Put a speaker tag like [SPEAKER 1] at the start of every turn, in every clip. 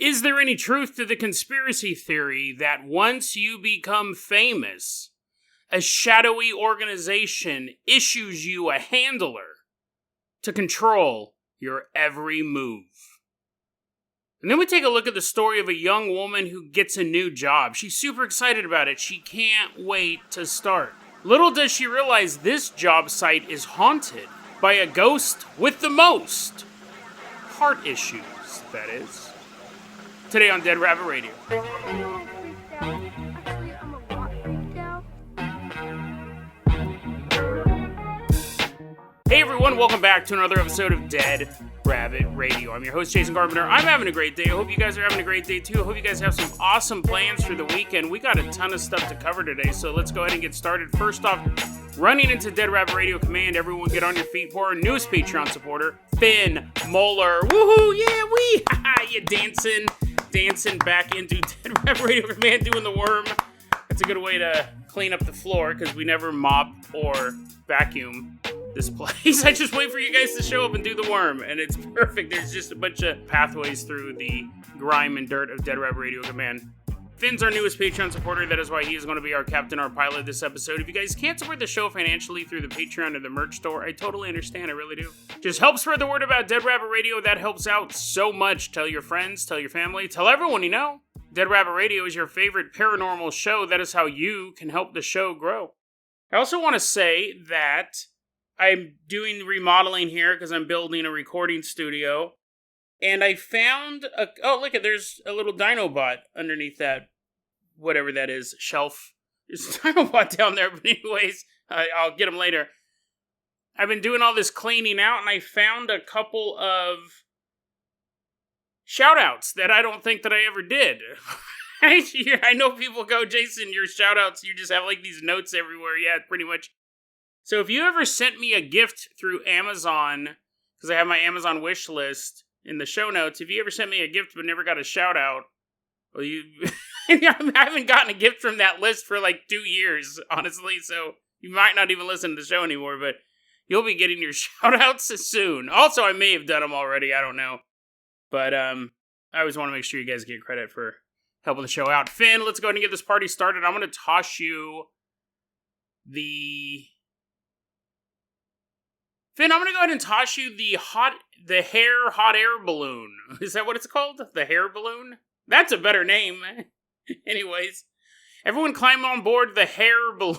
[SPEAKER 1] Is there any truth to the conspiracy theory that once you become famous, a shadowy organization issues you a handler to control your every move? And then we take a look at the story of a young woman who gets a new job. She's super excited about it. She can't wait to start. Little does she realize this job site is haunted by a ghost with the most heart issues, that is. Today on Dead Rabbit Radio. Hey everyone, welcome back to another episode of Dead Rabbit Radio. I'm your host, Jason Carpenter. I'm having a great day. I hope you guys are having a great day too. I hope you guys have some awesome plans for the weekend. We got a ton of stuff to cover today, so let's go ahead and get started. First off, running into Dead Rabbit Radio Command, everyone get on your feet for our newest Patreon supporter, Finn Moeller. Woohoo, yeah, wee! You dancing back into Dead Rabbit Radio Command doing the worm. That's a good way to clean up the floor, because we never mop or vacuum this place. I just wait for you guys to show up and do the worm, and it's perfect. There's just a bunch of pathways through the grime and dirt of Dead Rabbit Radio Command. Finn's our newest Patreon supporter. That is why he is going to be our captain, our pilot this episode. If you guys can't support the show financially through the Patreon or the merch store, I totally understand. I really do. Just help spread the word about Dead Rabbit Radio. That helps out so much. Tell your friends, tell your family, tell everyone you know. Dead Rabbit Radio is your favorite paranormal show. That is how you can help the show grow. I also want to say that I'm doing remodeling here because I'm building a recording studio. And I found there's a little Dinobot underneath that, whatever that is, shelf. There's a Dinobot down there, but anyways, I'll get him later. I've been doing all this cleaning out, and I found a couple of shout-outs that I don't think that I ever did. I know people go, Jason, your shout-outs, you just have like these notes everywhere. Yeah, pretty much. So if you ever sent me a gift through Amazon, because I have my Amazon wish list in the show notes, if you ever sent me a gift but never got a shout-out, well, I haven't gotten a gift from that list for like 2 years, honestly, so you might not even listen to the show anymore, but you'll be getting your shout-outs soon. Also, I may have done them already, I don't know. But I always want to make sure you guys get credit for helping the show out. Finn, let's go ahead and get this party started. I'm going to toss you the hair hot air balloon. Is that what it's called? The hair balloon? That's a better name. Anyways, everyone climb on board the hair balloon.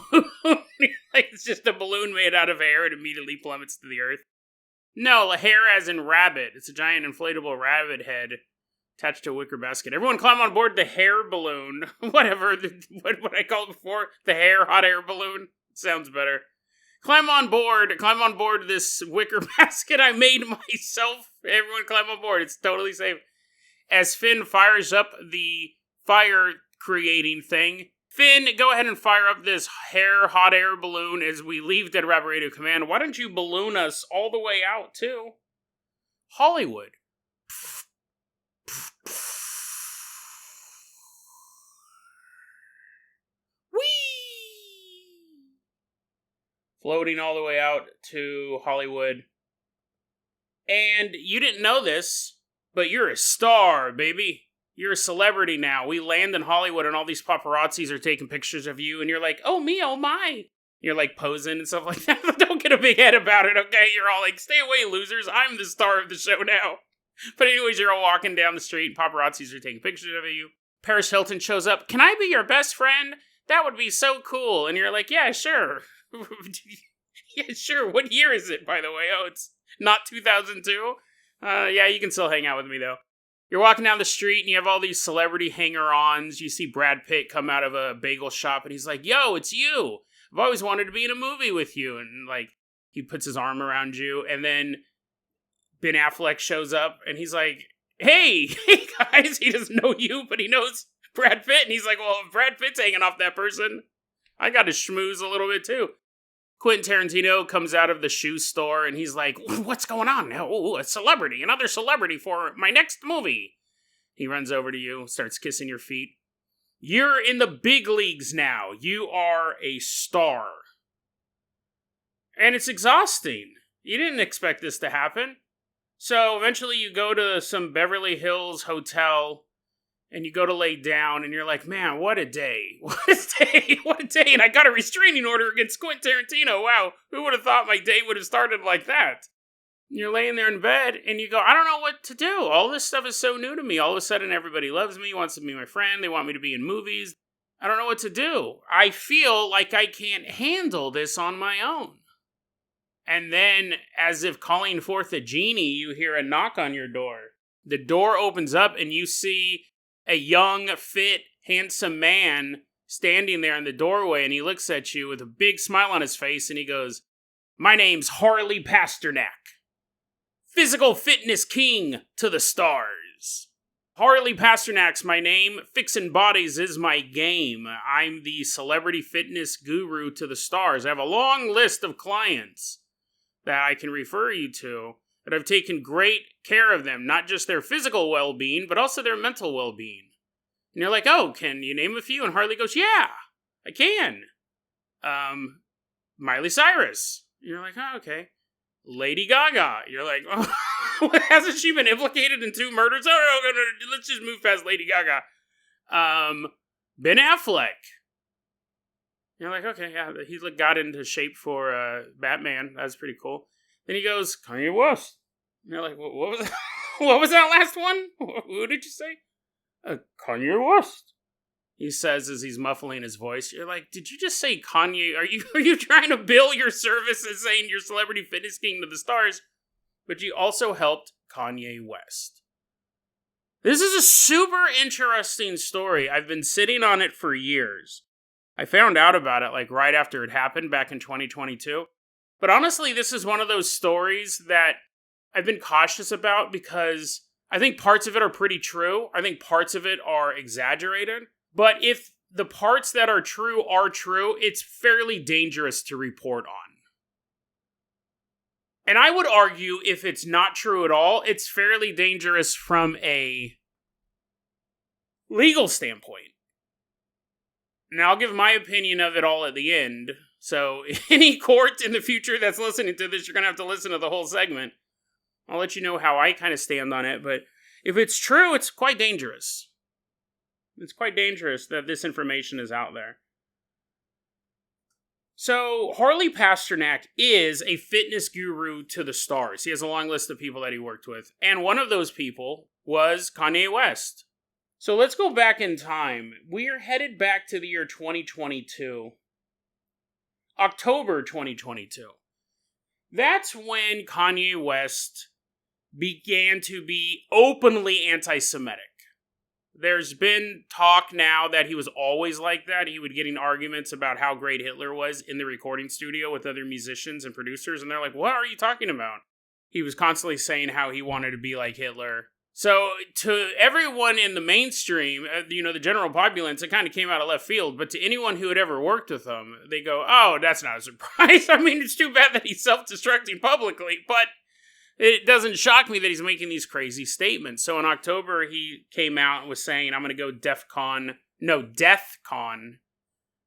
[SPEAKER 1] Like it's just a balloon made out of hair. It immediately plummets to the earth. No, a hair as in rabbit. It's a giant inflatable rabbit head attached to a wicker basket. Everyone climb on board the hair balloon. Whatever, what I called it before. The hair hot air balloon. Sounds better. Climb on board this wicker basket I made myself. Everyone climb on board. It's totally safe. As Finn fires up the fire-creating thing, Finn, go ahead and fire up this hot air balloon as we leave Dead Rabbit Radio Command. Why don't you balloon us all the way out to Hollywood? Whee! Floating all the way out to Hollywood. And you didn't know this, but you're a star, baby. You're a celebrity now. We land in Hollywood and all these paparazzis are taking pictures of you and you're like, oh me, oh my. You're like posing and stuff like that. Don't get a big head about it, okay? You're all like, stay away, losers. I'm the star of the show now. But anyways, you're all walking down the street. Paparazzis are taking pictures of you. Paris Hilton shows up. Can I be your best friend? That would be so cool. And you're like, yeah, sure. Yeah, sure. What year is it, by the way? Oh, it's not 2002? Yeah, you can still hang out with me, though. You're walking down the street, and you have all these celebrity hanger-ons. You see Brad Pitt come out of a bagel shop, and he's like, yo, it's you. I've always wanted to be in a movie with you. And, like, he puts his arm around you, and then Ben Affleck shows up, and he's like, hey guys, he doesn't know you, but he knows Brad Pitt. And he's like, well, if Brad Pitt's hanging off that person, I got to schmooze a little bit, too. Quentin Tarantino comes out of the shoe store and he's like, what's going on? Oh, a celebrity, another celebrity for my next movie. He runs over to you, starts kissing your feet. You're in the big leagues now. You are a star. And it's exhausting. You didn't expect this to happen. So eventually you go to some Beverly Hills hotel and you go to lay down, and you're like, man, what a day. What a day. What a day. And I got a restraining order against Quentin Tarantino. Wow, who would have thought my day would have started like that? And you're laying there in bed, and you go, I don't know what to do. All this stuff is so new to me. All of a sudden, everybody loves me, wants to be my friend. They want me to be in movies. I don't know what to do. I feel like I can't handle this on my own. And then, as if calling forth a genie, you hear a knock on your door. The door opens up, and you see a young, fit, handsome man standing there in the doorway, and he looks at you with a big smile on his face, and he goes, my name's Harley Pasternak, physical fitness king to the stars. Harley Pasternak's my name, fixin' bodies is my game. I'm the celebrity fitness guru to the stars. I have a long list of clients that I can refer you to, that I've taken great care of them, not just their physical well-being, but also their mental well-being. And you're like, oh, can you name a few? And Harley goes, yeah, I can. Miley Cyrus. You're like, oh, okay. Lady Gaga. You're like, oh, hasn't she been implicated in 2 murders? Oh, no, let's just move past Lady Gaga. Ben Affleck. You're like, okay, yeah, he got into shape for Batman. That's pretty cool. Then he goes, Kanye West. And you're like, what was that? What was that last one? Who did you say? Kanye West. He says as he's muffling his voice. You're like, did you just say Kanye? Are you trying to bill your services saying you're celebrity fitness king to the stars? But you also helped Kanye West. This is a super interesting story. I've been sitting on it for years. I found out about it like right after it happened back in 2022. But honestly, this is one of those stories that I've been cautious about because I think parts of it are pretty true. I think parts of it are exaggerated. But if the parts that are true, it's fairly dangerous to report on. And I would argue if it's not true at all, it's fairly dangerous from a legal standpoint. Now, I'll give my opinion of it all at the end. So, any court in the future that's listening to this, you're going to have to listen to the whole segment. I'll let you know how I kind of stand on it. But if it's true, it's quite dangerous. It's quite dangerous that this information is out there. So, Harley Pasternak is a fitness guru to the stars. He has a long list of people that he worked with. And one of those people was Kanye West. So, let's go back in time. We're headed back to the year 2022. October 2022. That's when Kanye West began to be openly anti-Semitic. There's been talk now that he was always like that. He would get in arguments about how great Hitler was in the recording studio with other musicians and producers, and they're like, what are you talking about? He was constantly saying how he wanted to be like Hitler. So, to everyone in the mainstream, the general populace, it kind of came out of left field, but to anyone who had ever worked with him, they go, oh, that's not a surprise. I mean, it's too bad that he's self-destructing publicly, but it doesn't shock me that he's making these crazy statements. So in October, he came out and was saying, I'm going to go DEFCON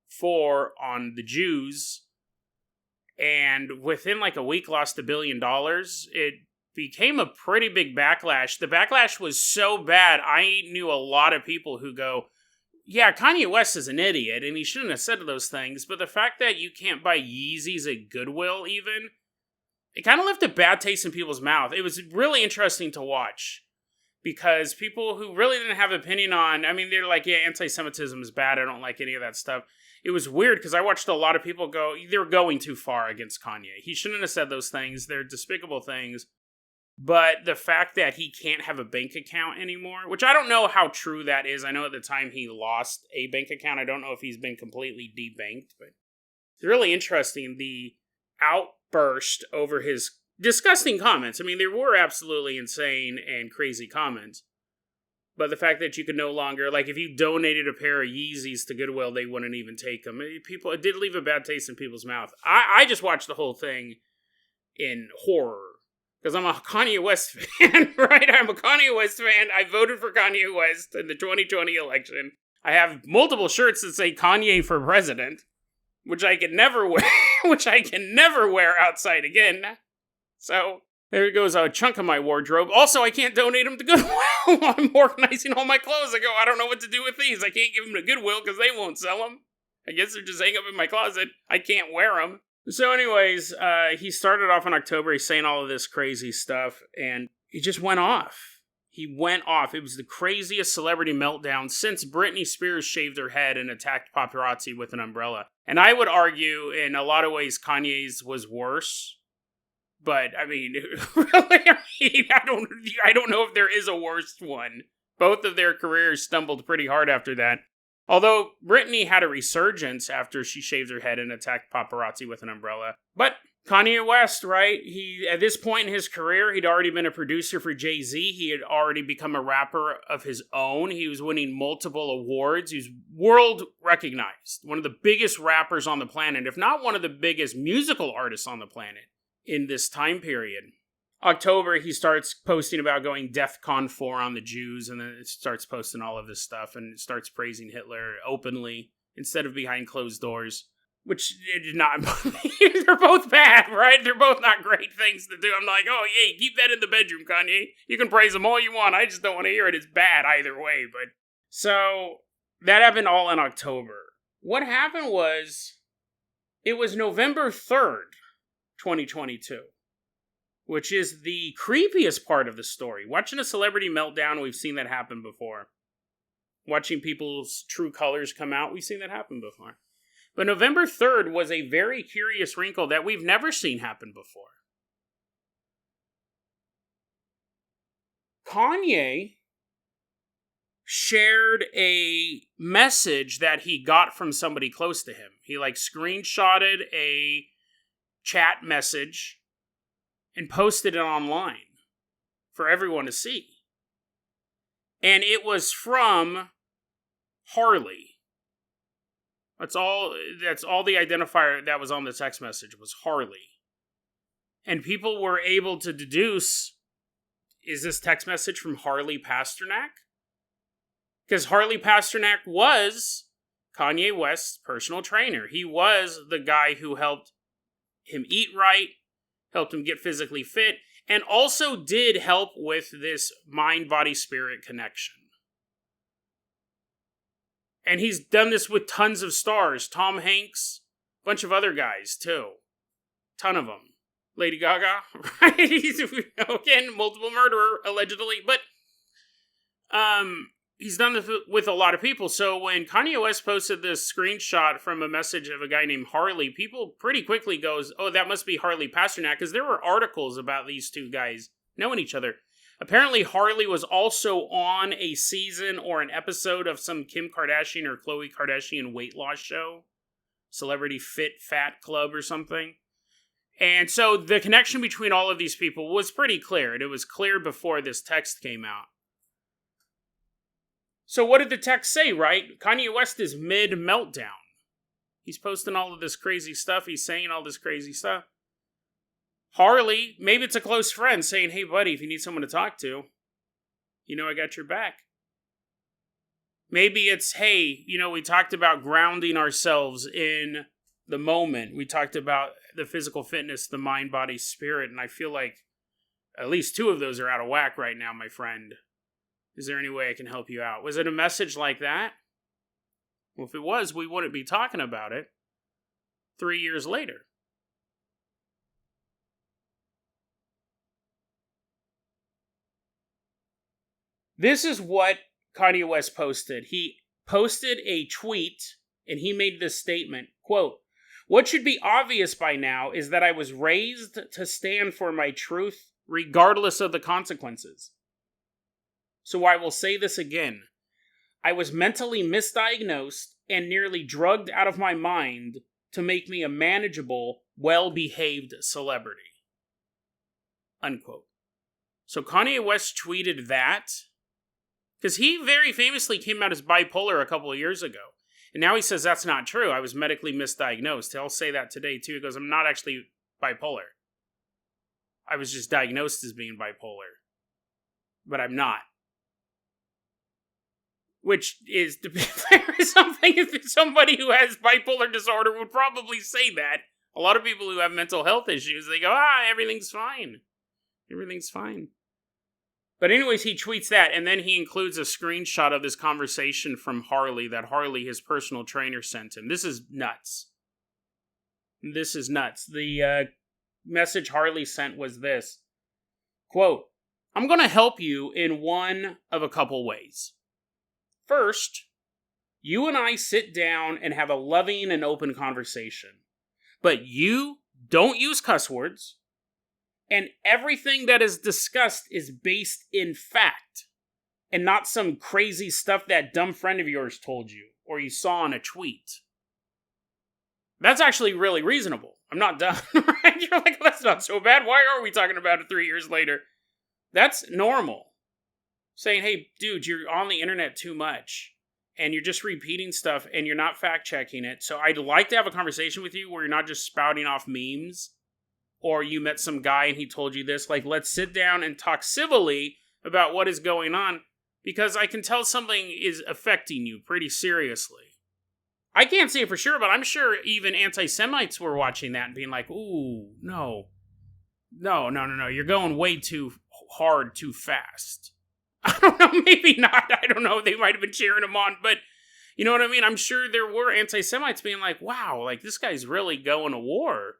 [SPEAKER 1] 4 on the Jews. And within like a week, lost $1 billion. It became a pretty big backlash. The backlash was so bad, I knew a lot of people who go, yeah, Kanye West is an idiot, and he shouldn't have said those things. But the fact that you can't buy Yeezys at Goodwill even, it kind of left a bad taste in people's mouth. It was really interesting to watch because people who really didn't have an opinion on, they're like, yeah, anti-Semitism is bad. I don't like any of that stuff. It was weird because I watched a lot of people go, they're going too far against Kanye. He shouldn't have said those things. They're despicable things. But the fact that he can't have a bank account anymore, which I don't know how true that is. I know at the time he lost a bank account. I don't know if he's been completely debanked, but it's really interesting. The outburst over his disgusting comments. They were absolutely insane and crazy comments. But the fact that you could no longer, like if you donated a pair of Yeezys to Goodwill, they wouldn't even take them. It did leave a bad taste in people's mouth. I just watched the whole thing in horror. Because I'm a Kanye West fan, right? I'm a Kanye West fan. I voted for Kanye West in the 2020 election. I have multiple shirts that say Kanye for president, which I can never wear, outside again. So, There goes a chunk of my wardrobe. Also, I can't donate them to Goodwill. I'm organizing all my clothes. I go, I don't know what to do with these. I can't give them to Goodwill because they won't sell them. I guess they're just hanging up in my closet. I can't wear them. So anyways, he started off in October. He's saying all of this crazy stuff, and he just went off. He went off. It was the craziest celebrity meltdown since Britney Spears shaved her head and attacked paparazzi with an umbrella. And I would argue, in a lot of ways, Kanye's was worse. But, I mean, really, I don't know if there is a worst one. Both of their careers stumbled pretty hard after that. Although, Britney had a resurgence after she shaved her head and attacked paparazzi with an umbrella. But Kanye West, right? At this point in his career, he'd already been a producer for Jay-Z. He had already become a rapper of his own. He was winning multiple awards. He was world recognized. One of the biggest rappers on the planet, if not one of the biggest musical artists on the planet in this time period. October, he starts posting about going DEFCON 4 on the Jews, and then it starts posting all of this stuff, and it starts praising Hitler openly instead of behind closed doors, which did not... They're both bad, right? They're both not great things to do. I'm like, oh, yay, keep that in the bedroom, Kanye. You can praise them all you want. I just don't want to hear it. It's bad either way, but... So, that happened all in October. What happened was, it was November 3rd, 2022, which is the creepiest part of the story. Watching a celebrity meltdown, we've seen that happen before. Watching people's true colors come out, we've seen that happen before. But November 3rd was a very curious wrinkle that we've never seen happen before. Kanye shared a message that he got from somebody close to him. He screenshotted a chat message and posted it online for everyone to see. And it was from Harley. That's all the identifier that was on the text message was Harley. And people were able to deduce, is this text message from Harley Pasternak? Because Harley Pasternak was Kanye West's personal trainer. He was the guy who helped him eat right, helped him get physically fit, and also did help with this mind-body-spirit connection. And he's done this with tons of stars. Tom Hanks, a bunch of other guys, too. Ton of them. Lady Gaga, right? He's, again, multiple murderer, allegedly. But, he's done this with a lot of people. So when Kanye West posted this screenshot from a message of a guy named Harley, people pretty quickly goes, oh, that must be Harley Pasternak, because there were articles about these two guys knowing each other. Apparently, Harley was also on a season or an episode of some Kim Kardashian or Khloe Kardashian weight loss show. Celebrity Fit Fat Club or something. And so the connection between all of these people was pretty clear. And it was clear before this text came out. So what did the text say, right? Kanye West is mid-meltdown. He's posting all of this crazy stuff. He's saying all this crazy stuff. Harley, maybe it's a close friend saying, hey, buddy, if you need someone to talk to, I got your back. Maybe it's, hey, we talked about grounding ourselves in the moment. We talked about the physical fitness, the mind, body, spirit, and I feel like at least two of those are out of whack right now, my friend. Is there any way I can help you out? Was it a message like that? Well, if it was, we wouldn't be talking about it 3 years later. This is what Kanye West posted. He posted a tweet, and he made this statement, quote, "What should be obvious by now is that I was raised to stand for my truth regardless of the consequences. So I will say this again. I was mentally misdiagnosed and nearly drugged out of my mind to make me a manageable, well-behaved celebrity." Unquote. So Kanye West tweeted that because he very famously came out as bipolar a couple of years ago. And now he says that's not true. I was medically misdiagnosed. He'll say that today too. He goes, I'm not actually bipolar. I was just diagnosed as being bipolar. But I'm not. Which is, to be fair, somebody who has bipolar disorder would probably say that. A lot of people who have mental health issues, they go, everything's fine. Everything's fine. But anyways, he tweets that, and then he includes a screenshot of this conversation from Harley that Harley, his personal trainer, sent him. This is nuts. This is nuts. The message Harley sent was this. Quote, I'm going to help you in one of a couple ways. First, you and I sit down and have a loving and open conversation. But you don't use cuss words. And everything that is discussed is based in fact. And not some crazy stuff that dumb friend of yours told you. Or you saw in a tweet. That's actually really reasonable. I'm not done, right? You're like, that's not so bad. Why are we talking about it 3 years later? That's normal. Saying, hey, dude, you're on the internet too much. And you're just repeating stuff and you're not fact-checking it. So I'd like to have a conversation with you where you're not just spouting off memes. Or you met some guy and he told you this. Like, let's sit down and talk civilly about what is going on. Because I can tell something is affecting you pretty seriously. I can't say it for sure, but I'm sure even anti-Semites were watching that and being like, ooh, no. No, you're going way too hard, too fast. I don't know, maybe not. I don't know. They might have been cheering him on, but you know what I mean? I'm sure there were anti-Semites being like, wow, like this guy's really going to war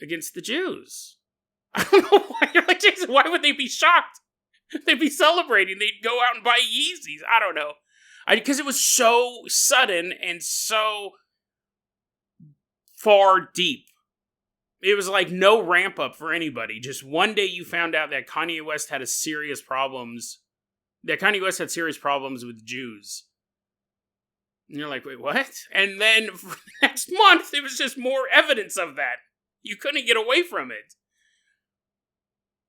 [SPEAKER 1] against the Jews. I don't know why. You're like, Jason, why would they be shocked? They'd be celebrating. They'd go out and buy Yeezys. I don't know. Because it was so sudden and so far deep. It was like no ramp up for anybody. Just one day you found out that Kanye West had serious problems with Jews. And you're like, wait, what? And then for the next month, it was just more evidence of that. You couldn't get away from it.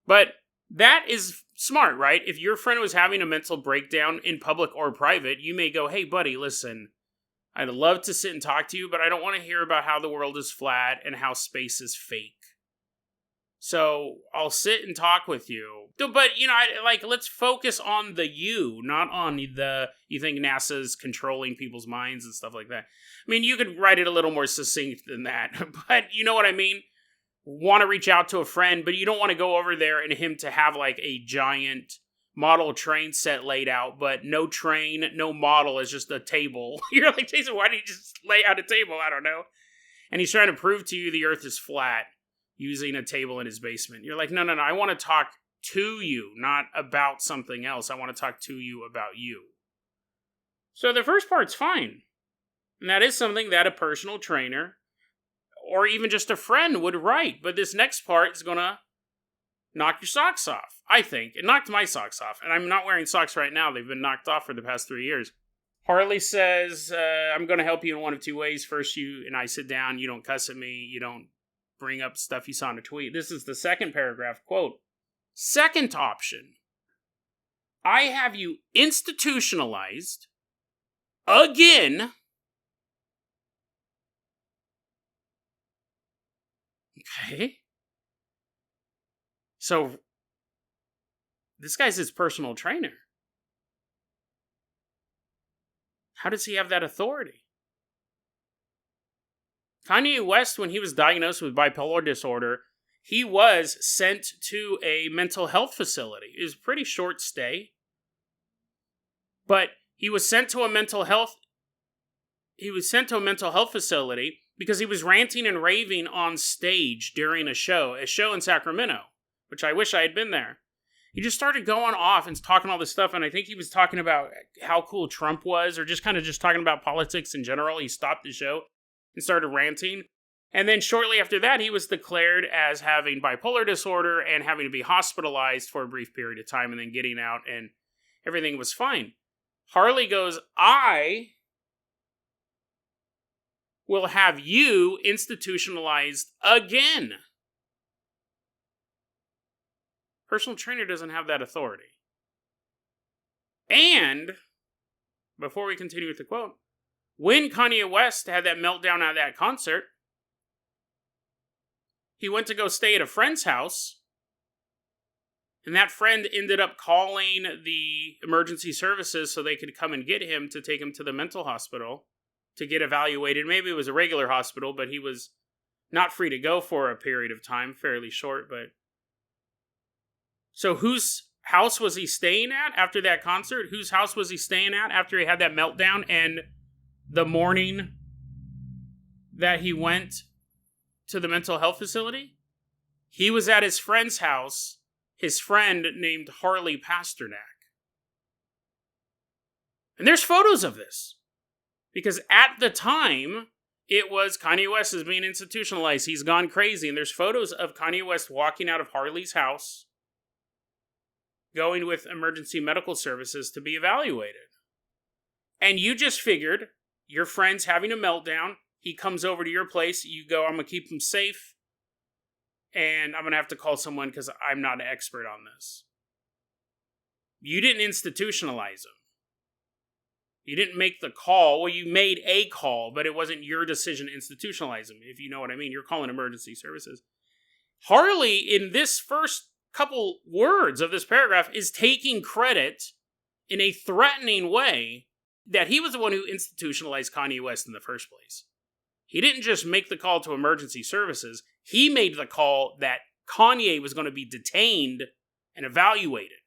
[SPEAKER 1] But that is smart, right? If your friend was having a mental breakdown in public or private, you may go, hey, buddy, listen, I'd love to sit and talk to you, but I don't want to hear about how the world is flat and how space is fake. So I'll sit and talk with you. But, let's focus on the you, not on the, you think NASA's controlling people's minds and stuff like that. I mean, you could write it a little more succinct than that, but you know what I mean? Want to reach out to a friend, but you don't want to go over there and him to have like a giant model train set laid out, but no train, no model, is just a table. You're like, Jason, why did you just lay out a table? I don't know. And he's trying to prove to you the earth is flat using a table in his basement. You're like, no, I want to talk to you, not about something else. I want to talk to you about you. So the first part's fine. And that is something that a personal trainer or even just a friend would write. But this next part is going to knock your socks off, I think. It knocked my socks off. And I'm not wearing socks right now. They've been knocked off for the past 3 years. Harley says, I'm going to help you in one of two ways. First, you and I sit down. You don't cuss at me. You don't bring up stuff you saw in a tweet. This is the second paragraph. Quote, second option, I have you institutionalized again. Okay. So, this guy's his personal trainer. How does he have that authority? Kanye West, when he was diagnosed with bipolar disorder, he was sent to a mental health facility. It was a pretty short stay. But he was sent to a mental health facility because he was ranting and raving on stage during a show in Sacramento, which I wish I had been there. He just started going off and talking all this stuff, and I think he was talking about how cool Trump was, or just talking about politics in general. He stopped the show and started ranting. And then shortly after that, he was declared as having bipolar disorder and having to be hospitalized for a brief period of time and then getting out, and everything was fine. Harley goes, I will have you institutionalized again. Personal trainer doesn't have that authority. And, before we continue with the quote, when Kanye West had that meltdown at that concert, he went to go stay at a friend's house, and that friend ended up calling the emergency services so they could come and get him to take him to the mental hospital to get evaluated. Maybe it was a regular hospital, but he was not free to go for a period of time, fairly short, but So whose house was he staying at after that concert? Whose house was he staying at after he had that meltdown and the morning that he went to the mental health facility? He was at his friend's house, his friend named Harley Pasternak. And there's photos of this. Because at the time, it was Kanye West is being institutionalized. He's gone crazy. And there's photos of Kanye West walking out of Harley's house, going with emergency medical services to be evaluated. And you just figured, your friend's having a meltdown. He comes over to your place. You go, I'm going to keep him safe. And I'm going to have to call someone because I'm not an expert on this. You didn't institutionalize him. You didn't make the call. Well, you made a call, but it wasn't your decision to institutionalize him, if you know what I mean. You're calling emergency services. Harley, in this first couple words of this paragraph, is taking credit in a threatening way that he was the one who institutionalized Kanye West in the first place. He didn't just make the call to emergency services. He made the call that Kanye was going to be detained and evaluated.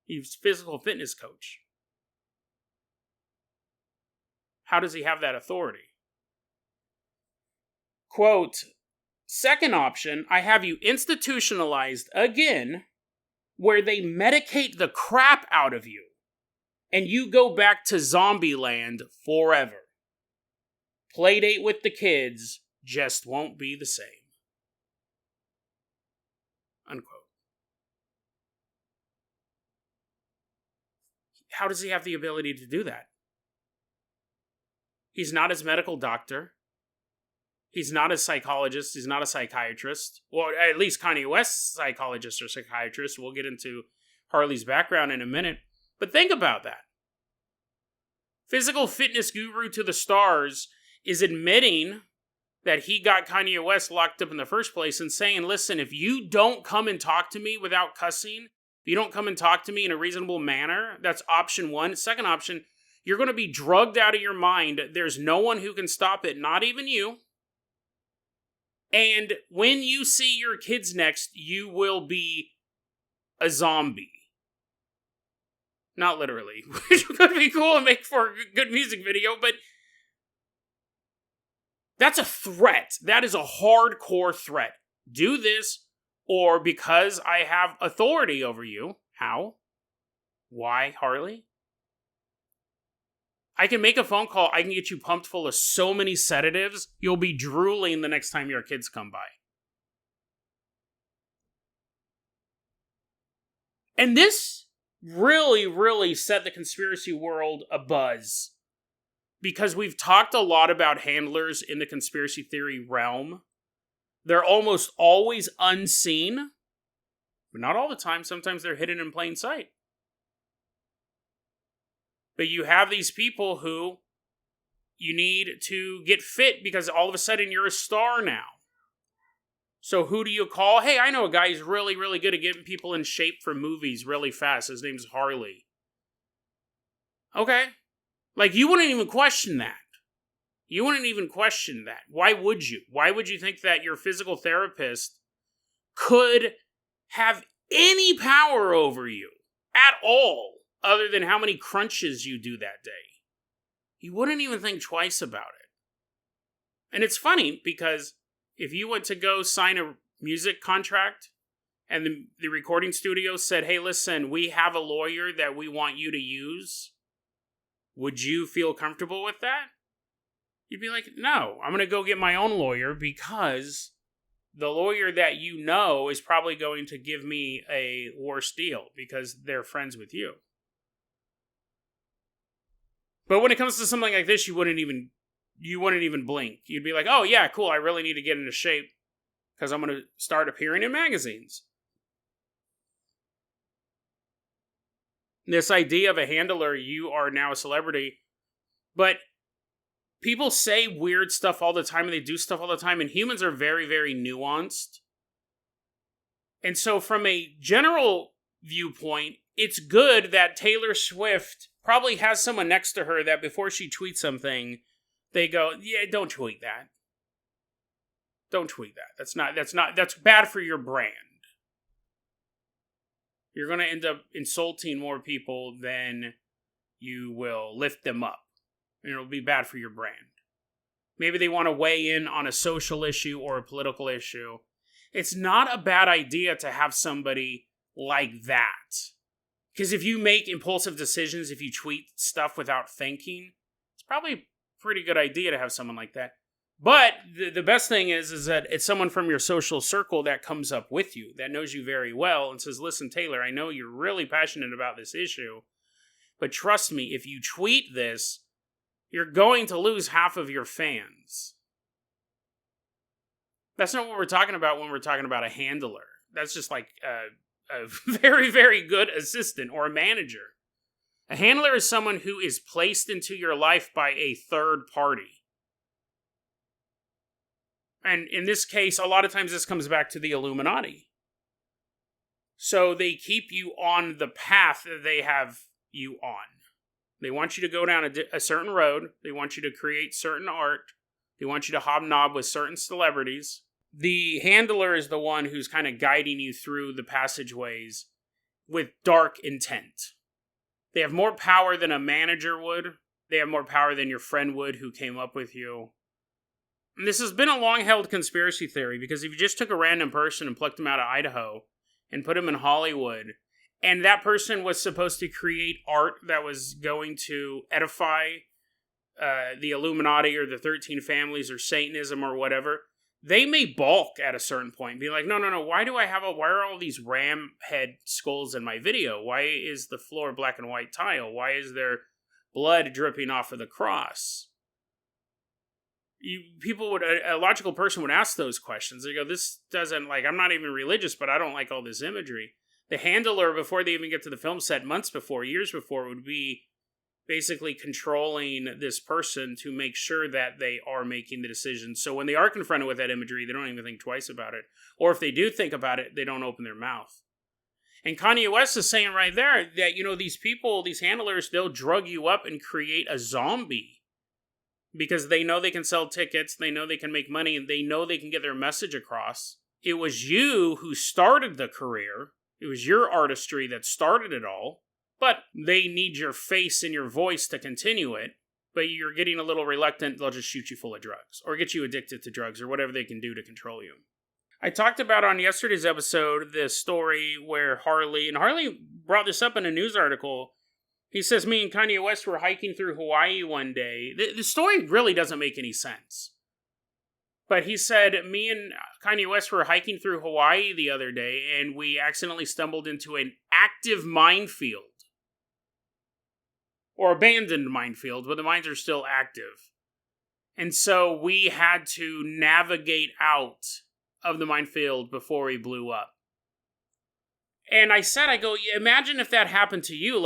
[SPEAKER 1] He's a physical fitness coach. How does he have that authority? Quote, second option, I have you institutionalized again, where they medicate the crap out of you, and you go back to zombie land forever. Playdate with the kids just won't be the same. Unquote. How does he have the ability to do that? He's not his medical doctor. He's not a psychologist. He's not a psychiatrist. Well, at least Kanye West's psychologist or psychiatrist. We'll get into Harley's background in a minute. But think about that. Physical fitness guru to the stars is admitting that he got Kanye West locked up in the first place and saying, listen, if you don't come and talk to me without cussing, if you don't come and talk to me in a reasonable manner, that's option one. Second option, you're going to be drugged out of your mind. There's no one who can stop it, not even you. And when you see your kids next, you will be a zombie. Not literally, which would be cool and make for a good music video, but that's a threat. That is a hardcore threat. Do this, or because I have authority over you. How? Why, Harley? I can make a phone call. I can get you pumped full of so many sedatives, you'll be drooling the next time your kids come by. And this really set the conspiracy world abuzz. Because we've talked a lot about handlers in the conspiracy theory realm. They're almost always unseen. But not all the time. Sometimes they're hidden in plain sight. But you have these people who you need to get fit because all of a sudden you're a star now. So who do you call? Hey, I know a guy who's really good at getting people in shape for movies really fast. His name's Harley. Okay. Like, you wouldn't even question that. You wouldn't even question that. Why would you? Why would you think that your physical therapist could have any power over you at all, other than how many crunches you do that day? You wouldn't even think twice about it. And it's funny because if you went to go sign a music contract and the recording studio said, hey, listen, we have a lawyer that we want you to use, would you feel comfortable with that? You'd be like, no, I'm going to go get my own lawyer because the lawyer that you know is probably going to give me a worse deal because they're friends with you. But when it comes to something like this, you wouldn't even blink. You'd be like, oh yeah, cool, I really need to get into shape because I'm going to start appearing in magazines. This idea of a handler, you are now a celebrity. But people say weird stuff all the time and they do stuff all the time, and humans are very nuanced. And so from a general viewpoint, it's good that Taylor Swift probably has someone next to her that before she tweets something, they go, yeah, don't tweet that. Don't tweet that. That's bad for your brand. You're going to end up insulting more people than you will lift them up. And it'll be bad for your brand. Maybe they want to weigh in on a social issue or a political issue. It's not a bad idea to have somebody like that. Because if you make impulsive decisions, if you tweet stuff without thinking, it's probably a pretty good idea to have someone like that. But the best thing is that it's someone from your social circle that comes up with you, that knows you very well, and says, listen, Taylor, I know you're really passionate about this issue, but trust me, if you tweet this, you're going to lose half of your fans. That's not what we're talking about when we're talking about a handler. That's just like a very, very good assistant or a manager. A handler is someone who is placed into your life by a third party. And in this case, a lot of times this comes back to the Illuminati. So they keep you on the path that they have you on. They want you to go down a certain road. They want you to create certain art. They want you to hobnob with certain celebrities. The handler is the one who's kind of guiding you through the passageways with dark intent. They have more power than a manager would. They have more power than your friend would who came up with you. And this has been a long-held conspiracy theory, because if you just took a random person and plucked them out of Idaho and put them in Hollywood, and that person was supposed to create art that was going to edify the Illuminati or the 13 Families or Satanism or whatever, they may balk at a certain point and be like, no, why are all these ram head skulls in my video? Why is the floor black and white tile? Why is there blood dripping off of the cross? A logical person would ask those questions. They go, this doesn't, I'm not even religious, but I don't like all this imagery. The handler, before they even get to the film set, months before, years before, would be basically controlling this person to make sure that they are making the decision. So when they are confronted with that imagery, they don't even think twice about it. Or if they do think about it, they don't open their mouth. And Kanye West is saying right there that, these people, these handlers, they'll drug you up and create a zombie. Because they know they can sell tickets, they know they can make money, and they know they can get their message across. It was you who started the career. It was your artistry that started it all. But they need your face and your voice to continue it. But you're getting a little reluctant, they'll just shoot you full of drugs. Or get you addicted to drugs, or whatever they can do to control you. I talked about on yesterday's episode the story where Harley brought this up in a news article. He says, me and Kanye West were hiking through Hawaii one day. The story really doesn't make any sense. But he said, me and Kanye West were hiking through Hawaii the other day, and we accidentally stumbled into an active minefield. Or abandoned minefield, but the mines are still active. And so we had to navigate out of the minefield before we blew up. And I go, imagine if that happened to you,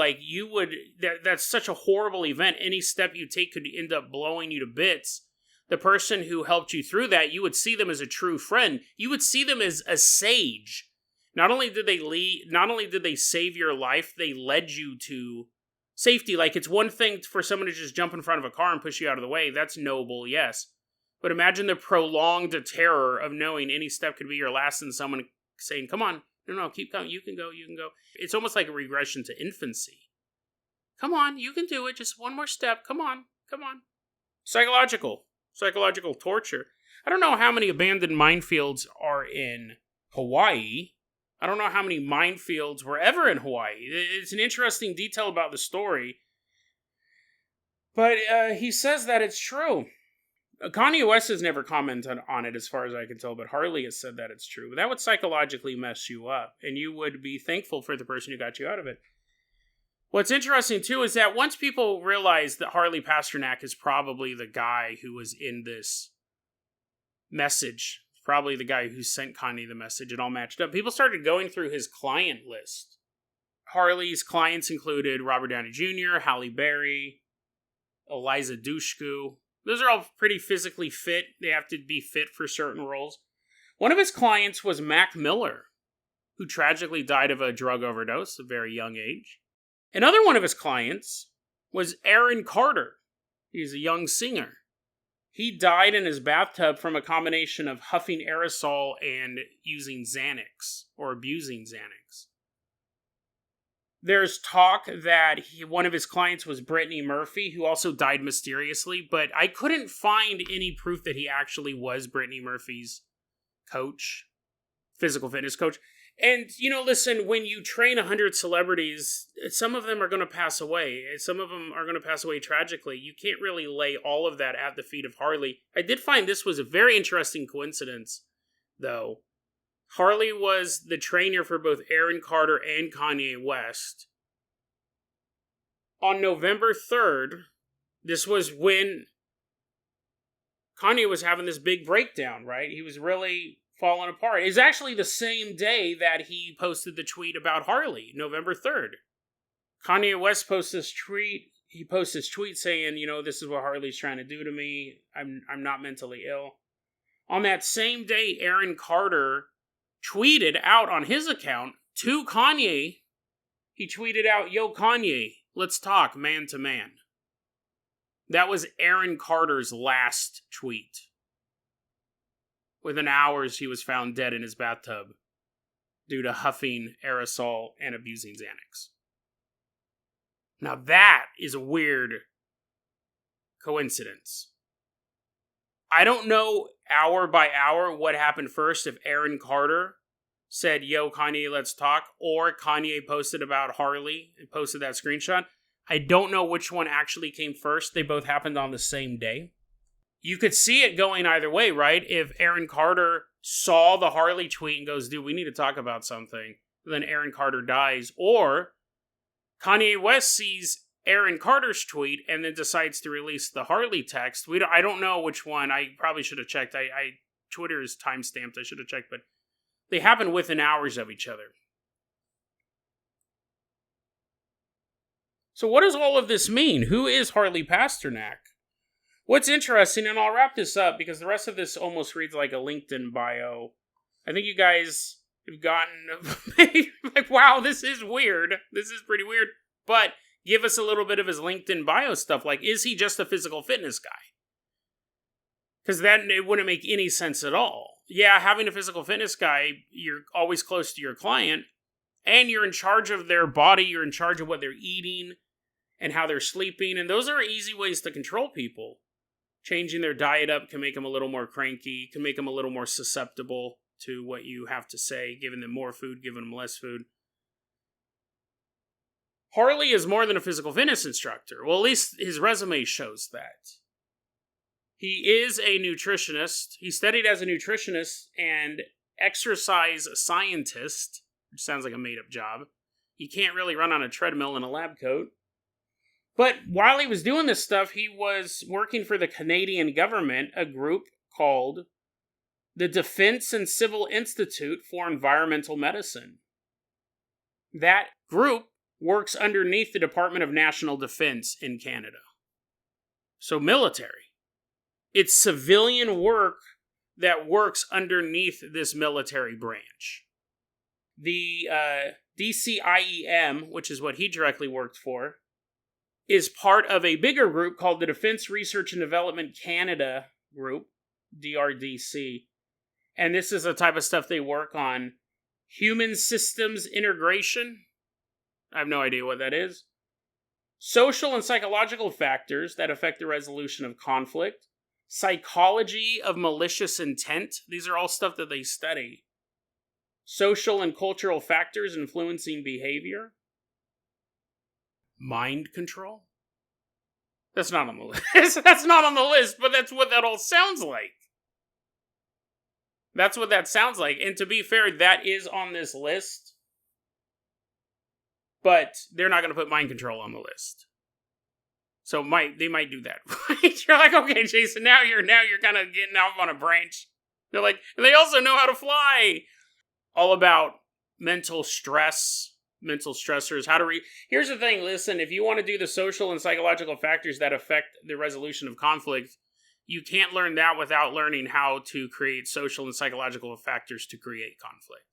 [SPEAKER 1] that's such a horrible event. Any step you take could end up blowing you to bits. The person who helped you through that, you would see them as a true friend. You would see them as a sage. Not only did they save your life, they led you to safety. It's one thing for someone to just jump in front of a car and push you out of the way. That's noble, yes. But imagine the prolonged terror of knowing any step could be your last and someone saying, come on. No, keep going. You can go. It's almost like a regression to infancy. Come on, you can do it. Just one more step. Come on. Psychological torture. I don't know how many abandoned minefields are in Hawaii. I don't know how many minefields were ever in Hawaii. It's an interesting detail about the story. But he says that it's true. Kanye West has never commented on it as far as I can tell, but Harley has said that it's true. But that would psychologically mess you up, and you would be thankful for the person who got you out of it. What's interesting, too, is that once people realized that Harley Pasternak is probably the guy who was in this message, probably the guy who sent Kanye the message, it all matched up, people started going through his client list. Harley's clients included Robert Downey Jr., Halle Berry, Eliza Dushku. Those are all pretty physically fit. They have to be fit for certain roles. One of his clients was Mac Miller, who tragically died of a drug overdose at a very young age. Another one of his clients was Aaron Carter. He's a young singer. He died in his bathtub from a combination of huffing aerosol and using Xanax, or abusing Xanax. There's talk that one of his clients was Brittany Murphy, who also died mysteriously, but I couldn't find any proof that he actually was Brittany Murphy's coach, physical fitness coach. And, listen, when you train 100 celebrities, some of them are going to pass away. Some of them are going to pass away tragically. You can't really lay all of that at the feet of Harley. I did find this was a very interesting coincidence, though. Harley was the trainer for both Aaron Carter and Kanye West. On November 3rd, this was when Kanye was having this big breakdown, right? He was really falling apart. It's actually the same day that he posted the tweet about Harley, November 3rd. Kanye West posts this tweet. He posts this tweet saying, this is what Harley's trying to do to me. I'm not mentally ill. On that same day, Aaron Carter tweeted out on his account to Kanye. He tweeted out, "Yo, Kanye, let's talk man to man." That was Aaron Carter's last tweet. Within hours, he was found dead in his bathtub due to huffing aerosol and abusing Xanax. Now that is a weird coincidence. I don't know hour by hour what happened first, if Aaron Carter said, "Yo, Kanye, let's talk," or Kanye posted about Harley and posted that screenshot. I don't know which one actually came first. They both happened on the same day. You could see it going either way, right? If Aaron Carter saw the Harley tweet and goes, "Dude, we need to talk about something," then Aaron Carter dies. Or Kanye West sees Aaron Carter's tweet and then decides to release the Harley text. I don't know which one. I probably should have checked. Twitter is timestamped. I should have checked, but they happen within hours of each other. So what does all of this mean? Who is Harley Pasternak? What's interesting, and I'll wrap this up because the rest of this almost reads like a LinkedIn bio. I think you guys have gotten like, wow, this is weird. This is pretty weird. But give us a little bit of his LinkedIn bio stuff. Like, is he just a physical fitness guy? Because then it wouldn't make any sense at all. Yeah, having a physical fitness guy, you're always close to your client, and you're in charge of their body, you're in charge of what they're eating, and how they're sleeping, and those are easy ways to control people. Changing their diet up can make them a little more cranky, can make them a little more susceptible to what you have to say, giving them more food, giving them less food. Harley is more than a physical fitness instructor. Well, at least his resume shows that. He is a nutritionist. He studied as a nutritionist and exercise scientist, which sounds like a made-up job. He can't really run on a treadmill in a lab coat. But while he was doing this stuff, he was working for the Canadian government, a group called the Defense and Civil Institute for Environmental Medicine. That group works underneath the Department of National Defense in Canada. So military. It's civilian work that works underneath this military branch. The DCIEM, which is what he directly worked for, is part of a bigger group called the Defense Research and Development Canada Group, DRDC. And this is the type of stuff they work on. Human systems integration. I have no idea what that is. Social and psychological factors that affect the resolution of conflict. Psychology of malicious intent. These are all stuff that they study. Social and cultural factors influencing behavior. Mind control? That's not on the list. That's not on the list, but that's what that all sounds like. That's what that sounds like. And to be fair, that is on this list. But they're not going to put mind control on the list. So they might do that. You're like, okay, Jason, now you're kind of getting off on a branch. They're like, and they also know how to fly. All about mental stress, mental stressors, Here's the thing, listen, if you want to do the social and psychological factors that affect the resolution of conflict, you can't learn that without learning how to create social and psychological factors to create conflict.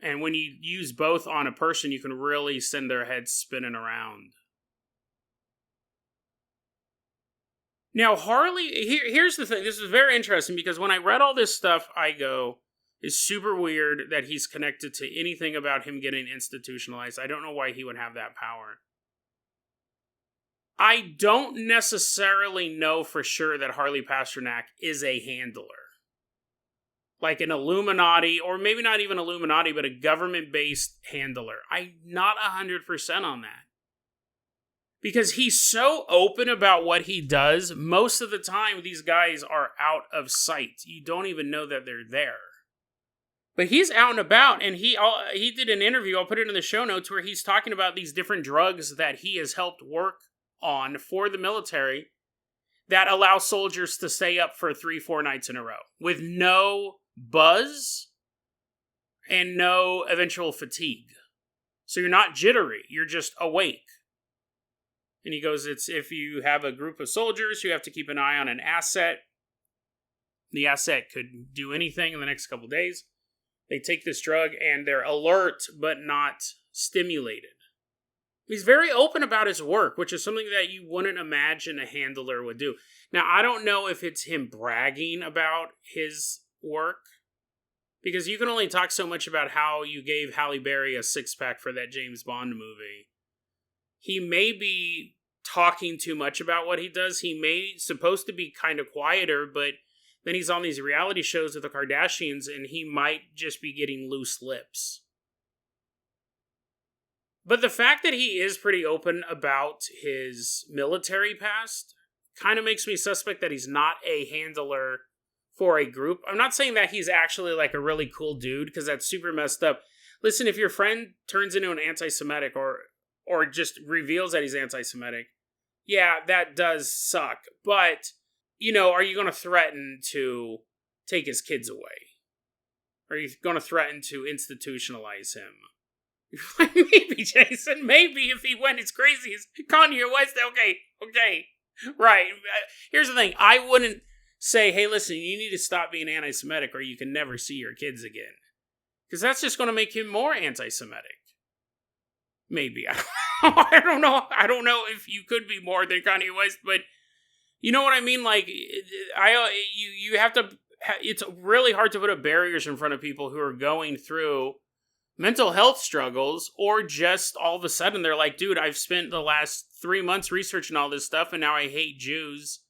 [SPEAKER 1] And when you use both on a person, you can really send their heads spinning around. Now, Harley, here's the thing. This is very interesting because when I read all this stuff, I go, is super weird that he's connected to anything about him getting institutionalized. I don't know why he would have that power. I don't necessarily know for sure that Harley Pasternak is a handler. Like an Illuminati, or maybe not even Illuminati, but a government-based handler. I'm not 100% on that. Because he's so open about what he does, most of the time these guys are out of sight. You don't even know that they're there. But he's out and about, and he did an interview, I'll put it in the show notes, where he's talking about these different drugs that he has helped work on for the military that allow soldiers to stay up for 3-4 nights in a row with no buzz and no eventual fatigue. So you're not jittery, you're just awake. And he goes, it's if you have a group of soldiers, you have to keep an eye on an asset. The asset could do anything in the next couple days. They take this drug and they're alert but not stimulated. He's very open about his work, which is something that you wouldn't imagine a handler would do. Now, I don't know if it's him bragging about his work, because you can only talk so much about how you gave Halle Berry a six-pack for that James Bond movie. He may be talking too much about what he does. He may supposed to be kind of quieter, but then he's on these reality shows with the Kardashians, and he might just be getting loose lips. But the fact that he is pretty open about his military past kind of makes me suspect that he's not a handler for a group. I'm not saying that he's actually like a really cool dude, because that's super messed up. Listen, if your friend turns into an anti-Semitic or just reveals that he's anti-Semitic, yeah, that does suck. But, you know, are you going to threaten to take his kids away? Are you going to threaten to institutionalize him? Maybe, Jason. Maybe if he went as crazy as Kanye West. Okay. Right. Here's the thing. I wouldn't say, hey, listen, you need to stop being anti-Semitic or you can never see your kids again. Because that's just going to make him more anti-Semitic. Maybe. I don't know. I don't know if you could be more than Kanye West, but you know what I mean? Like, you have to, it's really hard to put up barriers in front of people who are going through mental health struggles, or just all of a sudden they're like, dude, I've spent the last 3 months researching all this stuff and now I hate Jews.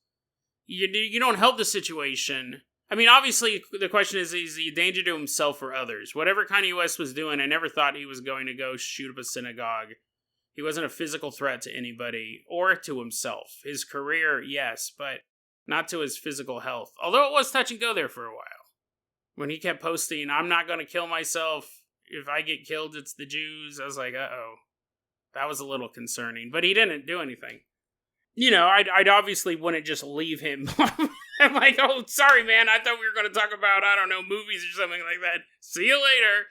[SPEAKER 1] You don't help the situation. I mean, obviously the question is he a danger to himself or others? Whatever Kanye West was doing, I never thought he was going to go shoot up a synagogue. He wasn't a physical threat to anybody or to himself. His career, yes, but not to his physical health. Although it was touch and go there for a while. When he kept posting, I'm not going to kill myself. If I get killed, it's the Jews. I was like, uh-oh. That was a little concerning. But he didn't do anything. You know, I'd obviously wouldn't just leave him. I'm like, oh, sorry, man. I thought we were going to talk about, I don't know, movies or something like that. See you later.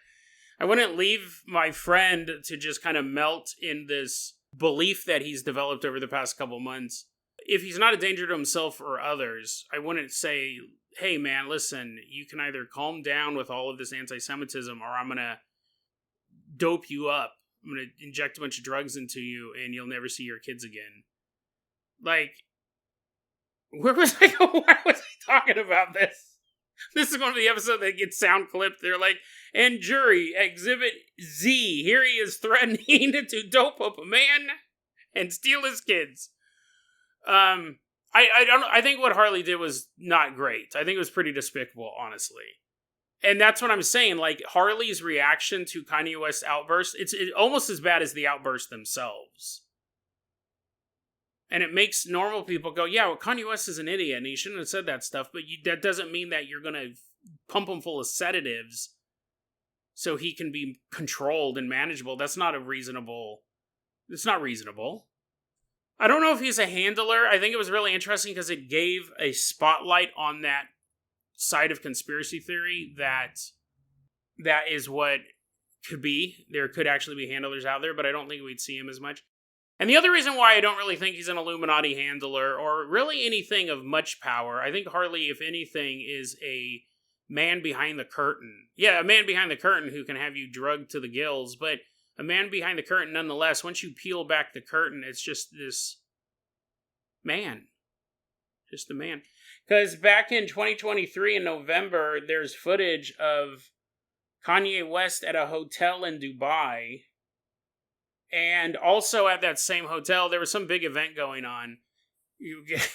[SPEAKER 1] I wouldn't leave my friend to just kind of melt in this belief that he's developed over the past couple months. If he's not a danger to himself or others, I wouldn't say, hey, man, listen, you can either calm down with all of this anti-Semitism or I'm going to dope you up. I'm going to inject a bunch of drugs into you and you'll never see your kids again. Like, where was I going? Why was I talking about this? This is going to be the episode that gets sound clipped. They're like, and jury, exhibit Z. Here he is threatening to dope up a man and steal his kids. I think what Harley did was not great. I think it was pretty despicable, honestly. And that's what I'm saying. Like, Harley's reaction to Kanye West's outburst, it's almost as bad as the outburst themselves. And it makes normal people go, yeah, well, Kanye West is an idiot and he shouldn't have said that stuff, but that doesn't mean that you're going to pump him full of sedatives so he can be controlled and manageable. It's not reasonable. I don't know if he's a handler. I think it was really interesting because it gave a spotlight on that side of conspiracy theory that is what could be. There could actually be handlers out there, but I don't think we'd see him as much. And the other reason why I don't really think he's an Illuminati handler or really anything of much power, I think Harley, if anything, is a man behind the curtain. Yeah, a man behind the curtain who can have you drugged to the gills, but a man behind the curtain nonetheless. Once you peel back the curtain, it's just this man. Just a man. Because back in 2023 in November, there's footage of Kanye West at a hotel in Dubai. And also at that same hotel, there was some big event going on. You get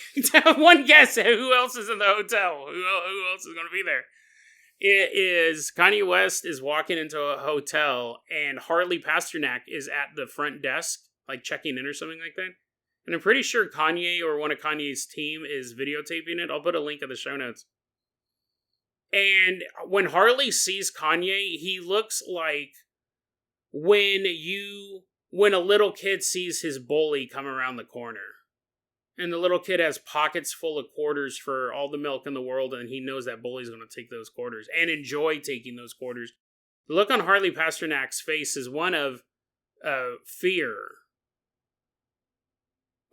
[SPEAKER 1] one guess at who else is in the hotel. Who else is going to be there? It is Kanye West is walking into a hotel, and Harley Pasternak is at the front desk, like checking in or something like that. And I'm pretty sure Kanye or one of Kanye's team is videotaping it. I'll put a link in the show notes. And when Harley sees Kanye, he looks like when a little kid sees his bully come around the corner. And the little kid has pockets full of quarters for all the milk in the world, and he knows that bully's going to take those quarters and enjoy taking those quarters. The look on Harley Pasternak's face is one of fear.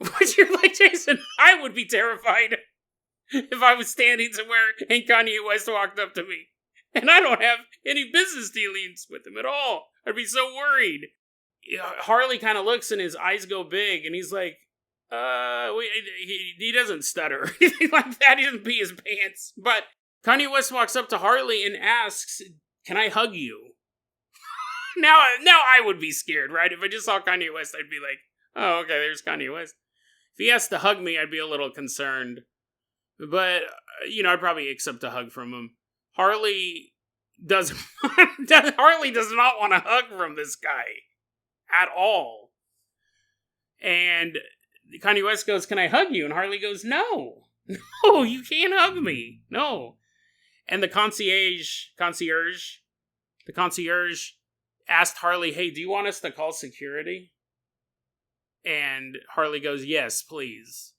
[SPEAKER 1] But you're like, Jason, I would be terrified if I was standing somewhere and Kanye West walked up to me. And I don't have any business dealings with him at all. I'd be so worried. Harley kind of looks and his eyes go big, and he's like, he doesn't stutter or anything like that. He doesn't pee his pants. But Kanye West walks up to Harley and asks, "Can I hug you?" Now I would be scared, right? If I just saw Kanye West, I'd be like, "Oh, okay, there's Kanye West." If he has to hug me, I'd be a little concerned. But, I'd probably accept a hug from him. Harley does not want a hug from this guy at all. And Kanye West goes, "Can I hug you?" And Harley goes, "No, you can't hug me. No." And the concierge asked Harley, "Hey, do you want us to call security?" And Harley goes, "Yes, please."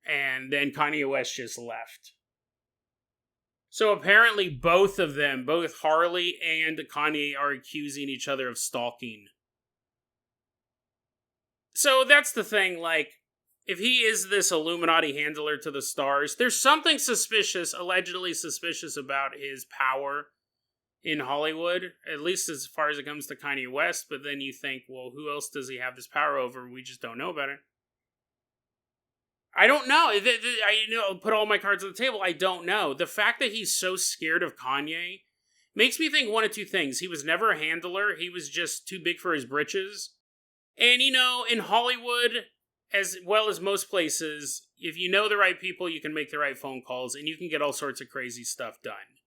[SPEAKER 1] And then Kanye West just left. So apparently both of them, both Harley and Kanye, are accusing each other of stalking. So that's the thing, like, if he is this Illuminati handler to the stars, there's something allegedly suspicious about his power in Hollywood, at least as far as it comes to Kanye West, but then you think, well, who else does he have this power over? We just don't know about it. I don't know. I put all my cards on the table. I don't know. The fact that he's so scared of Kanye makes me think one of two things. He was never a handler. He was just too big for his britches. And, in Hollywood, as well as most places, if you know the right people, you can make the right phone calls, and you can get all sorts of crazy stuff done.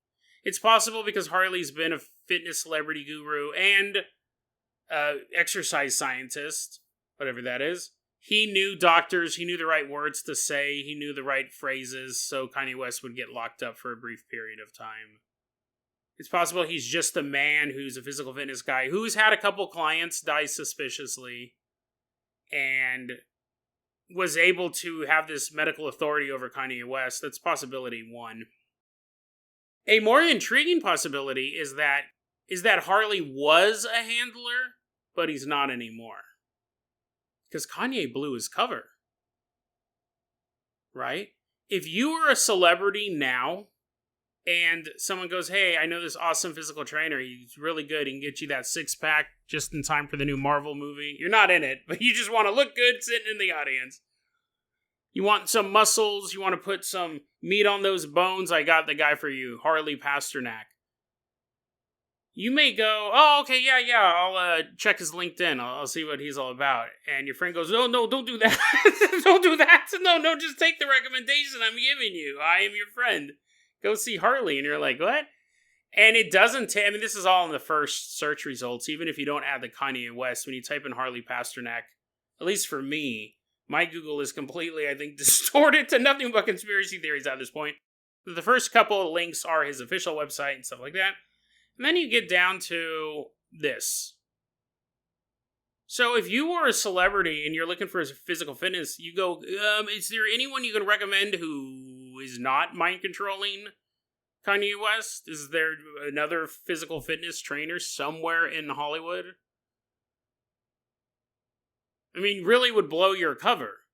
[SPEAKER 1] It's possible because Harley's been a fitness celebrity guru and exercise scientist, whatever that is. He knew doctors, he knew the right words to say, he knew the right phrases, so Kanye West would get locked up for a brief period of time. It's possible he's just a man who's a physical fitness guy who's had a couple clients die suspiciously and was able to have this medical authority over Kanye West. That's possibility one. A more intriguing possibility is that Harley was a handler, but he's not anymore. Because Kanye blew his cover. Right? If you were a celebrity now, and someone goes, "Hey, I know this awesome physical trainer. He's really good. He can get you that six-pack just in time for the new Marvel movie." You're not in it, but you just want to look good sitting in the audience. You want some muscles. You want to put some meat on those bones. I got the guy for you, Harley Pasternak. You may go, "Oh, okay, yeah, I'll check his LinkedIn. I'll see what he's all about." And your friend goes, "No, don't do that. Don't do that. No, just take the recommendation I'm giving you. I am your friend. Go see Harley." And you're like, "What?" And it doesn't this is all in the first search results, even if you don't add the Kanye West. When you type in Harley Pasternak, at least for me, my Google is completely, I think, distorted to nothing but conspiracy theories at this point. The first couple of links are his official website and stuff like that. And then you get down to this. So if you were a celebrity and you're looking for physical fitness, you go, is there anyone you can recommend who is not mind-controlling Kanye West? Is there another physical fitness trainer somewhere in Hollywood? Really would blow your cover.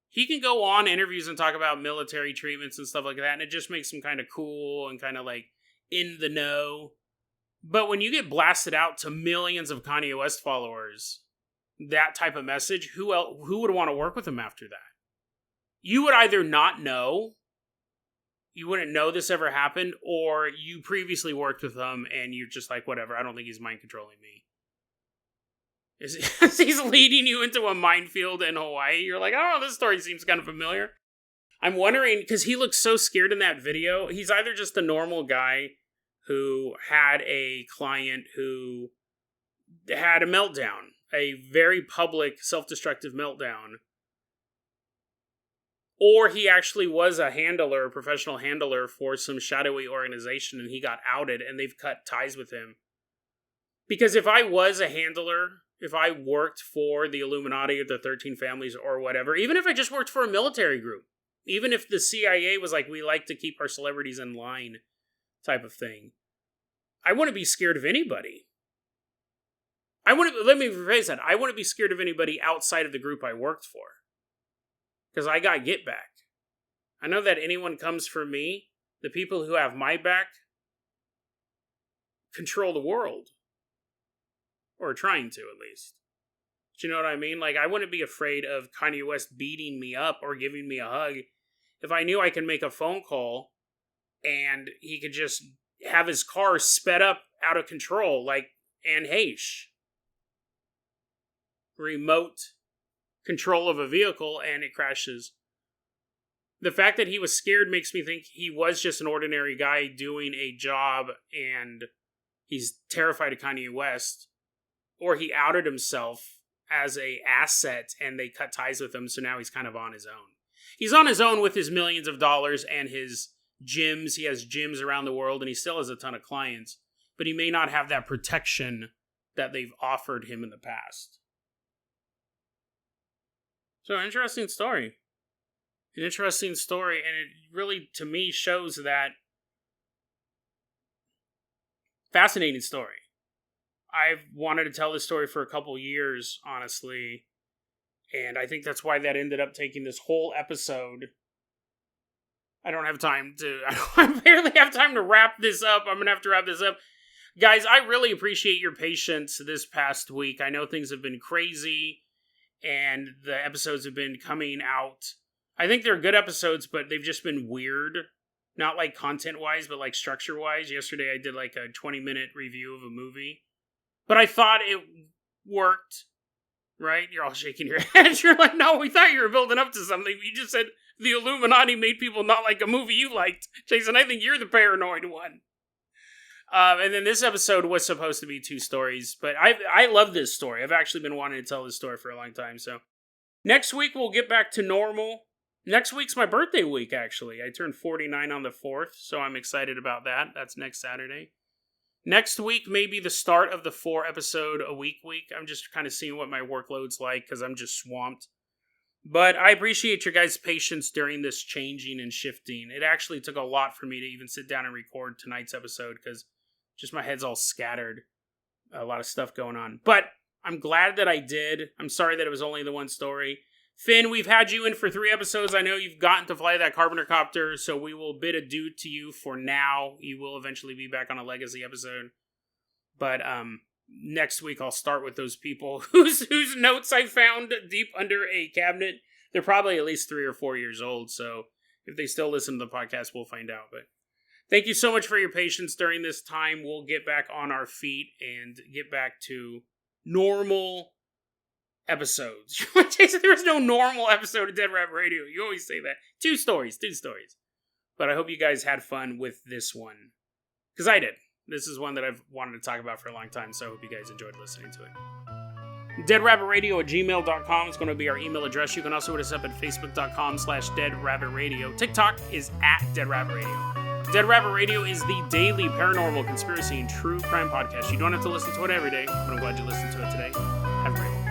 [SPEAKER 1] He can go on interviews and talk about military treatments and stuff like that, and it just makes him kind of cool and kind of like in the know. But when you get blasted out to millions of Kanye West followers, that type of message, who would want to work with him after that? you would either not know, you wouldn't know this ever happened, or you previously worked with him and you're just like, whatever, I don't think he's mind controlling me. As he's leading you into a minefield in Hawaii, you're like, oh, this story seems kind of familiar. I'm wondering, because he looks so scared in that video, he's either just a normal guy who had a client who had a meltdown, a very public self-destructive meltdown, or he actually was a handler, a professional handler for some shadowy organization, and he got outed and they've cut ties with him. Because if I was a handler, if I worked for the Illuminati or the 13 Families or whatever, even if I just worked for a military group, even if the CIA was like, we like to keep our celebrities in line type of thing, I wouldn't be scared of anybody. Let me rephrase that. I wouldn't be scared of anybody outside of the group I worked for. Because I got get back. I know that anyone comes for me, the people who have my back control the world. Or trying to, at least. Do you know what I mean? Like, I wouldn't be afraid of Kanye West beating me up or giving me a hug if I knew I could make a phone call and he could just have his car sped up out of control, like Heche. Remote control of a vehicle and it crashes. The fact that he was scared makes me think he was just an ordinary guy doing a job and he's terrified of Kanye West. Or he outed himself as a asset and they cut ties with him, so now he's kind of on his own. He's on his own with his millions of dollars and his gyms. He has gyms around the world and he still has a ton of clients. But he may not have that protection that they've offered him in the past. So, interesting story. An interesting story, and it really, to me, shows that fascinating story. I've wanted to tell this story for a couple years, honestly, and I think that's why that ended up taking this whole episode. I barely have time to wrap this up. I'm going to have to wrap this up. Guys, I really appreciate your patience this past week. I know things have been crazy, and the episodes have been coming out. I think they're good episodes, but they've just been weird. Not like content-wise, but like structure-wise. Yesterday I did like a 20-minute review of a movie. But I thought it worked, right? You're all shaking your head. You're like, no, we thought you were building up to something. You just said the Illuminati made people not like a movie you liked. Jason, I think you're the paranoid one. And then this episode was supposed to be 2 stories. But I love this story. I've actually been wanting to tell this story for a long time. So next week we'll get back to normal. Next week's my birthday week, actually. I turned 49 on the 4th, so I'm excited about that. That's next Saturday. Next week may be the start of the 4-episode-a-week week. I'm just kind of seeing what my workload's like because I'm just swamped. But I appreciate your guys' patience during this changing and shifting. It actually took a lot for me to even sit down and record tonight's episode because just my head's all scattered. A lot of stuff going on. But I'm glad that I did. I'm sorry that it was only the one story. Finn, we've had you in for 3 episodes. I know you've gotten to fly that Carpenter copter, so we will bid adieu to you for now. You will eventually be back on a Legacy episode. But next week I'll start with those people whose notes I found deep under a cabinet. They're probably at least 3 or 4 years old, so if they still listen to the podcast, we'll find out. But thank you so much for your patience during this time. We'll get back on our feet and get back to normal episodes. Jason, there was no normal episode of Dead Rabbit Radio. You always say that. 2 stories. But I hope you guys had fun with this one. Because I did. This is one that I've wanted to talk about for a long time, so I hope you guys enjoyed listening to it. DeadRabbitRadio@gmail.com is going to be our email address. You can also hit us up at Facebook.com/DeadRabbitRadio. TikTok is @DeadRabbitRadio. Dead Rabbit Radio is the daily paranormal, conspiracy, and true crime podcast. You don't have to listen to it every day, but I'm glad you listened to it today. Have a great one.